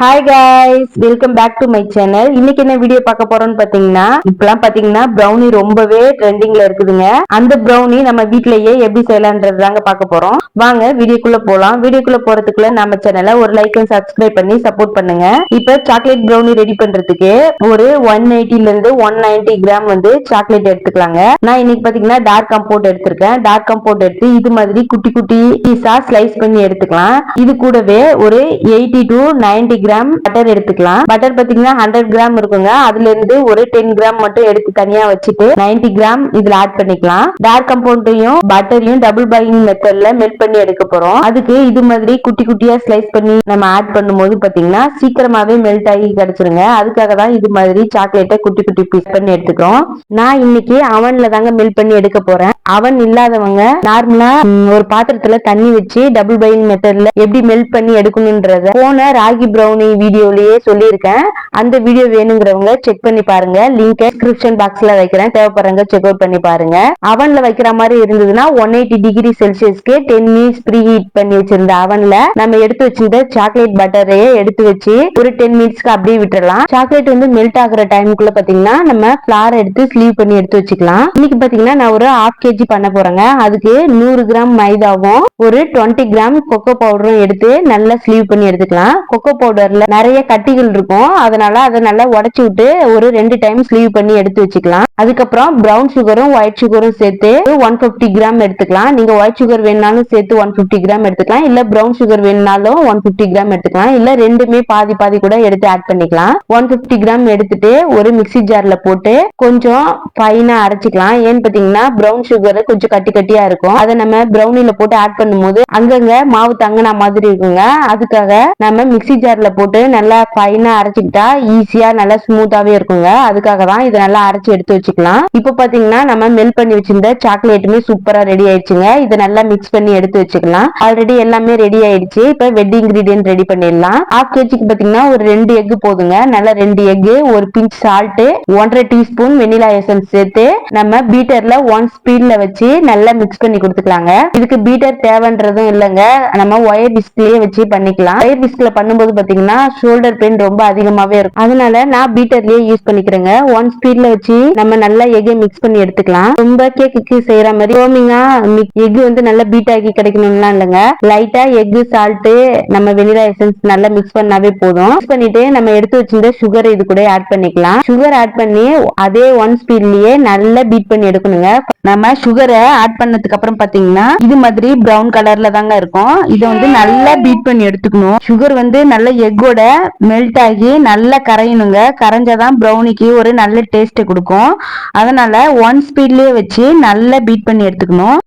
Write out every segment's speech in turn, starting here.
Hi guys, welcome back to my channel. இன்னைக்கு என்ன video பார்க்க போறோம்னு பாத்தீங்கன்னா, இப்பெல்லாம் பாத்தீங்கன்னா ப்ரௌனி ரொம்பவே ட்ரெண்டிங்ல இருக்குதுங்க. அந்த ப்ரௌனி நம்ம வீட்லயே எப்படி செய்யலாம்ன்றது தாங்க பார்க்க போறோம். வாங்க வீடியோக்குள்ள போலாம். வீடியோக்குள்ள போறதுக்குள்ள நம்ம சேனலை ஒரு லைக் அண்ட் சப்ஸ்கிரைப் பண்ணி சப்போர்ட் பண்ணுங்க. இப்ப சாக்லேட் ப்ரௌனி ரெடி பண்றதுக்கு ஒரு 180 இருந்து 190 கிராம் வந்து சாக்லேட் எடுத்துக்கலாங்க. நான் இன்னைக்கு பாத்தீங்கன்னா டார்க் கம்போர்ட் எடுத்திருக்கேன். டார்க் கம்போர்ட் எடுத்து இது மாதிரி குட்டி குட்டி பீஸா ஸ்லைஸ் பண்ணி எடுத்துக்கலாம். இது கூடவே ஒரு 80 to 90 கிராம் பட்டர் எடுத்துக்கலாம். பட்டர் பாத்தீங்கன்னா 100 கிராம் இருக்குங்க. அதுல இருந்து ஒரு 10 கிராம் மட்டும் எடுத்து தனியா வச்சுட்டு 90 கிராம் இதுல ஆட் பண்ணிக்கலாம். டார்க் கம்பவுண்டையும் பட்டரையும் டபுள் பாயிலிங் மெத்தட்ல மெல்ட் பண்ணி எடுக்க போறோம். அதுக்கு இது மாதிரி குட்டி குட்டியா ஸ்லைஸ் பண்ணி நம்ம ஆட் பண்ணும்போது பாத்தீங்கன்னா சீக்கிரமாவே மெல்ட் ஆகி கிடைச்சிருங்க. அதுக்காக தான் இது மாதிரி சாக்லேட்டை குட்டி குட்டி பீஸ் பண்ணி எடுத்துக்கிறோம். நான் இன்னைக்கு அவன்ல தாங்க மெல்ட் பண்ணி எடுக்க போறேன். அவன் இல்லாதவங்க நார்மலா ஒரு பாத்திரத்துல தண்ணி வச்சு டபுள் பாயிலிங் மெத்தட்ல எப்படி மெல்ட் பண்ணி எடுக்கணும்ன்றத போன ராகி ப்ரௌனி வீடியோலயே சொல்லியிருக்கேன். அந்த வீடியோ வேணுங்கிறவங்க செக் பண்ணி பாருங்க. லிங்க் டிஸ்கிரிப்ஷன் பாக்ஸ்ல வைக்கிறேன். தேவைப்படுறவங்க செக் அவுட் பண்ணி பாருங்க. அவன்ல வைக்கிற மாதிரி இருந்ததுன்னா 180 டிகிரி செல்சியஸ்க்கு 10 மினிட்ஸ் ப்ரீ ஹீட் பண்ணி வச்சிருந்த அவன்ல நம்ம எடுத்து வச்சிருந்த சாக்லேட் பட்டரையே எடுத்து வச்சு ஒரு 10 மினிட்ஸ்க்கு அப்படியே விட்டுறலாம். சாக்லேட் வந்து மெல்ட் ஆகுற டைமுக்குள்ள பாத்தீங்கன்னா நம்ம ஃபிளார் எடுத்து ஸ்லீவ் பண்ணி எடுத்து வச்சுக்கலாம். இன்னைக்கு பாத்தீங்கன்னா நான் ஒரு 1/2 kg பண்ண போறேங்க. அதுக்கு 100 கிராம் மைதாவும் ஒரு 20 கிராம் கொக்கோ பவுடரும் எடுத்து நல்லா ஸ்லீவ் பண்ணி எடுத்துக்கலாம். கொக்கோ பவுடர்ல நிறைய கட்டிகள் இருக்கும். அதனால அதை நல்லா உடைச்சு விட்டு ஒரு 2 டைம் ஸ்லீவ் பண்ணி எடுத்து வச்சுக்கலாம். அதுக்கப்புறம் பிரவுன் சுகரும் ஒயிட் சுகரும் சேர்த்து 150 கிராம் எடுத்துக்கலாம். நீங்க ஒயிட் சுகர் வேணாலும் சேர்த்து 150 கிராம் எடுத்துக்கலாம். இல்ல பிரவுன் சுகர் வேணாலும் 150 கிராம் எடுத்துக்கலாம். இல்ல ரெண்டுமே பாதி பாதி கூட எடுத்து ஆட் பண்ணிக்கலாம். 150 கிராம் எடுத்துட்டு ஒரு மிக்ஸி ஜார்ல போட்டு கொஞ்சம் ஃபைனா அரைச்சிக்கலாம். ஏன்னு பாத்தீங்கன்னா பிரவுன் சுகர் கொஞ்சம் கட்டி கட்டியா இருக்கும். அதை நம்ம பிரவுனில போட்டு ஆட் பண்ணும்போது அங்கங்க மாவு தங்கின மாதிரி இருக்குங்க. அதுக்காக நம்ம மிக்ஸி ஜார்ல போட்டு நல்லா ஃபைனா அரைச்சிக்கிட்டா ஈஸியா நல்லா ஸ்மூத்தாவே இருக்குங்க. அதுக்காக தான் இதை நல்லா அரைச்சி எடுத்து வச்சுக்கலாம். இப்போ பாத்தீங்கன்னா நம்ம மெல்ட் பண்ணி வச்சிருந்த சாக்லேட்டுமே சூப்பரா ரெடி ஆயிடுச்சுங்க. இதை நல்லா மிக்ஸ் பண்ணி எடுத்து வச்சுக்கலாம். ஆல்ரெடி எல்லாமே ரெடி ஆயிடுச்சு. இப்போ வெட் இன்கிரீடியன்ட் ரெடி பண்ணிடலாம். 1/2 kgக்கு பாத்தீங்கன்னா ஒரு 2 எக் போதுங்க. நல்லா 2 எக், ஒரு pinch salt, 1/2 teaspoon vanilla essence சேர்த்து நம்ம பீட்டர்ல 1 ஸ்பீட்ல வச்சு நல்லா மிக்ஸ் பண்ணி கொடுத்துக்கலாங்க. இதுக்கு பீட்டர் தேவைன்றதும் இல்லைங்க. நம்ம ஒயர் விஸ்க்லயே வச்சு பண்ணிக்கலாம். ஒயர் விஸ்க்ல பண்ணும்போது பாத்தீங்கன்னா ஷோல்டர் பெயின் ரொம்ப அதிகமாவே இருக்கும். அதனால நான் பீட்டர்லயே யூஸ் பண்ணிக்கிறேங்க. 1 ஸ்பீட்ல வச்சு நம்ம நல்லா எக்கை மிக்ஸ் பண்ணி எடுத்துக்கலாம். ரொம்ப கேக்குக்கு செய்யற மாதிரி ஃபோமிங்கா எக் வந்து நல்லா பீட் ஆகி கிடைக்கணும்லாம் இல்லைங்க. லைட்டா எக், சால்ட், நம்ம வெனிலா எசன்ஸ் நல்லா மிக்ஸ் பண்ணாவே போதும். மிக்ஸ் பண்ணிட்டு நம்ம எடுத்து வச்சிருந்த சுகர் இது கூட ஆட் பண்ணிக்கலாம். சுகர் ஆட் பண்ணி அதே 1 ஸ்பீட்லயே நல்லா பீட் பண்ணி எடுக்கணுங்க. நம்ம சுகரை ஆட் பண்ணதுக்கு அப்புறம் பாத்தீங்கன்னா இது மாதிரி பிரவுன் கலர்ல தாங்க இருக்கும். இதை வந்து நல்லா பீட் பண்ணி எடுத்துக்கணும். சுகர் வந்து நல்ல எக்கோட மெல்ட் ஆகி நல்லா கரையணுங்க. கரைஞ்சாதான் ப்ரௌனிக்கு ஒரு நல்ல டேஸ்ட் கொடுக்கும். அதனால 1 ஸ்பீட்லயே வச்சு நல்லா பீட் பண்ணி எடுத்துக்கணும்.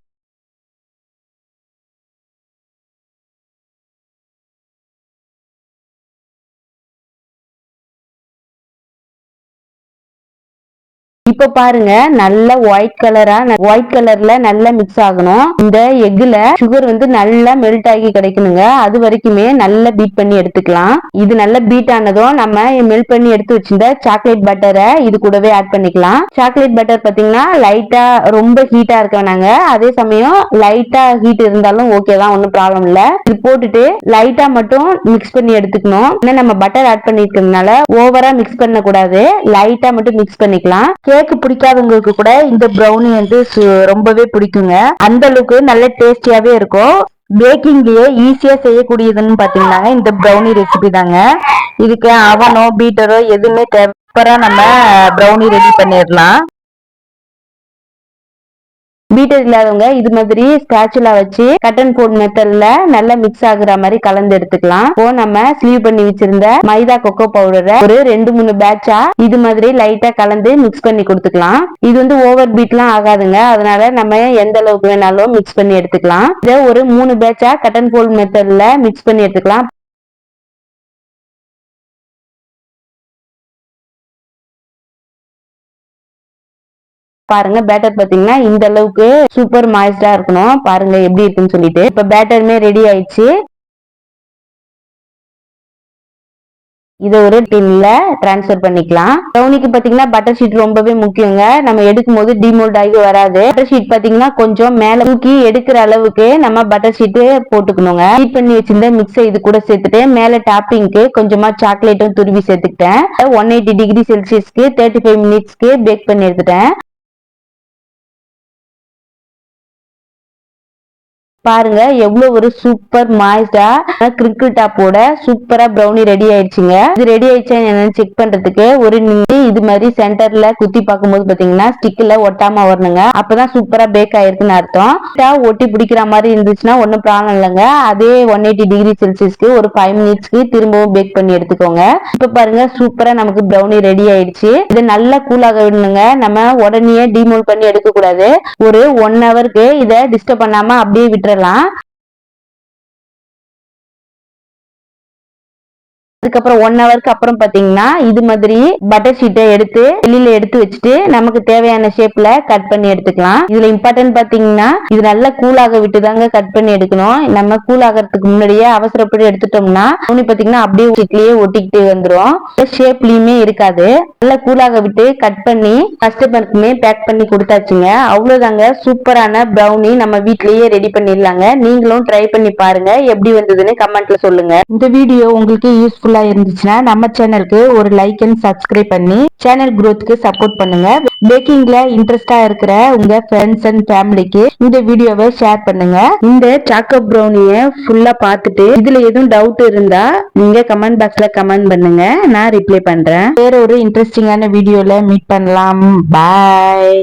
இப்ப பாருங்க நல்ல ஒயிட் கலர்ல நல்லா மிக்ஸ் ஆகணும். இந்த எக்ல சுகர் வந்து நல்லா மெல்ட் ஆகி கிடைக்கணுங்க. அது வரைக்குமே நல்லா பீட் பண்ணி எடுத்துக்கலாம். இது நல்லா பீட் ஆனதும் நம்ம மெல்ட் பண்ணி எடுத்து வச்சிருந்த சாக்லேட் பட்டரை இது கூடவே ஆட் பண்ணிக்கலாம். சாக்லேட் பட்டர் பாத்தீங்கன்னா லைட்டா ரொம்ப ஹீட்டா இருக்க வேணாங்க. அதே சமயம் லைட்டா ஹீட் இருந்தாலும் ஓகே தான், ஒன்னும் ப்ராப்ளம் இல்ல. இது போட்டுட்டு லைட்டா மட்டும் மிக்ஸ் பண்ணி எடுத்துக்கணும். ஏன்னா நம்ம பட்டர் ஆட் பண்ணிருக்கிறதுனால ஓவரா மிக்ஸ் பண்ண கூடாது. லைட்டா மட்டும் மிக்ஸ் பண்ணிக்கலாம். கேக் பிடிக்காதவங்களுக்கு கூட இந்த ப்ரௌனி வந்து ரொம்பவே பிடிக்குங்க. அந்த அளவுக்கு நல்ல டேஸ்டியாவே இருக்கும். பேக்கிங்லயே ஈஸியா செய்யக்கூடியதுன்னு பாத்தீங்கன்னா இந்த ப்ரௌனி ரெசிபி தாங்க. இதுக்கு அவனோ பீட்டரோ எதுவுமே தேவை, நம்ம ப்ரௌனி ரெடி பண்ணிடலாம். பீட்டர் இல்லாதவங்க இது மாதிரி ஸ்பேச்சுலா வச்சு கட் அண்ட் ஃபோல்ட் மெத்தட்ல நல்லா மிக்ஸ் ஆகுற மாதிரி கலந்து எடுத்துக்கலாம். இப்போ நம்ம ஸ்லீவ் பண்ணி வச்சிருந்த மைதா கொக்கோ பவுடரை ஒரு 2-3 பேட்சா இது மாதிரி லைட்டா கலந்து மிக்ஸ் பண்ணி கொடுத்துக்கலாம். இது வந்து ஓவர் பீட்லாம் ஆகாதுங்க. அதனால நம்ம எந்த அளவுக்கு வேணாலும் மிக்ஸ் பண்ணி எடுத்துக்கலாம். இதை ஒரு 3 பேட்சா கட் அண்ட் ஃபோல்ட் மெத்தட்ல மிக்ஸ் பண்ணி எடுத்துக்கலாம். பாருங்க பேட்டர் பாத்தீங்கன்னா இந்த அளவுக்கு சூப்பர் மாய்ஸ்டா இருக்கணும். பாருங்க எப்படி இருக்குன்னு சொல்லிட்டு. இப்ப பேட்டருமே ரெடி ஆயிடுச்சு. இதை ஒரு டின்ல டிரான்ஸ்ஃபர் பண்ணிக்கலாம். ப்ரௌனிக்கு பாத்தீங்கன்னா பட்டர் ஷீட் ரொம்பவே முக்கியங்க. நம்ம எடுக்கும் போது டிமோல்ட் ஆகி வராது. பட்டர் ஷீட் பாத்தீங்கன்னா கொஞ்சம் மேல தூக்கி எடுக்கிற அளவுக்கு நம்ம பட்டர் ஷீட் போட்டுக்கணுங்க. ஹீட் பண்ணி வச்சிருந்த மிக்ஸை இது கூட சேர்த்துட்டு மேல டாப்பிங்க்கு கொஞ்சமா சாக்லேட்டும் துருவி சேர்த்துக்கிட்டேன். 180 டிகிரி செல்சியஸ்க்கு 35 மினிட்ஸ்க்கு பேக் பண்ணி எடுத்துட்டேன். பாருங்க எவ்வளவு ஒரு சூப்பர் மாய்ஸ்டா கிரிங்கிள் டாப்போட சூப்பரா ப்ரௌனி ரெடி ஆயிடுச்சுங்க. இது ரெடி ஆயிடுச்சா என்னன்னு செக் பண்றதுக்கு ஒரு நீங்க இது மாதிரி சென்டர்ல குத்தி பார்க்கும்போது பாத்தீங்கன்னா ஸ்டிக்ல ஒட்டாம வரணுங்க. அப்பதான் சூப்பரா பேக் ஆயிருக்குன்னு அர்த்தம். ஒட்டி பிடிக்கிற மாதிரி இருந்துச்சுன்னா ஒன்னும் ப்ராப்ளம் இல்லைங்க. அதே 180 டிகிரி செல்சியஸ்க்கு ஒரு 5 மினிட்ஸ்க்கு திரும்பவும் பேக் பண்ணி எடுத்துக்கோங்க. இப்ப பாருங்க சூப்பரா நமக்கு ப்ரௌனி ரெடி ஆயிடுச்சு. இது நல்லா கூலாக விடணுங்க. நம்ம உடனே டிமோல்ட் பண்ணி எடுக்க கூடாது. ஒரு 1 ஹவருக்கு இதை டிஸ்டர்ப் பண்ணாம அப்படியே விட்டுற. அதுக்கப்புறம் 1 ஹவருக்கு அப்புறம் பாத்தீங்கன்னா இது மாதிரி பட்டர் ஷீட்டை எடுத்து வெளியில எடுத்து வச்சுட்டு நமக்கு தேவையான ஷேப்ல கட் பண்ணி எடுத்துக்கலாம். இதுல இம்பார்ட்டன்ட் பாத்தீங்கன்னா இது நல்லா கூலாக விட்டு தாங்க கட் பண்ணி எடுக்கணும். நம்ம கூல் ஆகிறதுக்கு முன்னாடியே அவசரப்பட்டு எடுத்துட்டோம்னா பாத்தீங்கன்னா அப்படியே ஷீட்லயே ஒட்டிக்கிட்டு வந்துரும். ஷேப்லயுமே இருக்காது. நல்லா கூலாக விட்டு கட் பண்ணி கஸ்டமருக்குமே பேக் பண்ணி கொடுத்தாச்சுங்க. அவ்வளவுதாங்க, சூப்பரான ப்ரௌனி நம்ம வீட்லயே ரெடி பண்ணிடலாங்க. நீங்களும் ட்ரை பண்ணி பாருங்க. எப்படி வந்ததுன்னு கமெண்ட்ல சொல்லுங்க. இந்த வீடியோ உங்களுக்கு யூஸ்ஃபுல்லா இருந்துச்சுன்னா நம்ம சேனலுக்கு ஒரு லைக் அண்ட் சப்ஸ்கிரைப் பண்ணி சேனல் growthக்கு சப்போர்ட் பண்ணுங்க. பேக்கிங்ல இன்ட்ரெஸ்டா இருக்கிற உங்க ஃப்ரெண்ட்ஸ் அண்ட் ஃபேமிலிக்கு இந்த வீடியோவை ஷேர் பண்ணுங்க. இந்த சாக்கோ ப்ரௌனிய ஃபுல்லா பார்த்துட்டு இதுல எதுவும் டவுட் இருந்தா நீங்க கமெண்ட் பாக்ஸ்ல கமெண்ட் பண்ணுங்க. நான் ரிப்ளை பண்றேன். வேற ஒரு இன்ட்ரெஸ்டிங்கான வீடியோல மீட் பண்ணலாம். பாய்.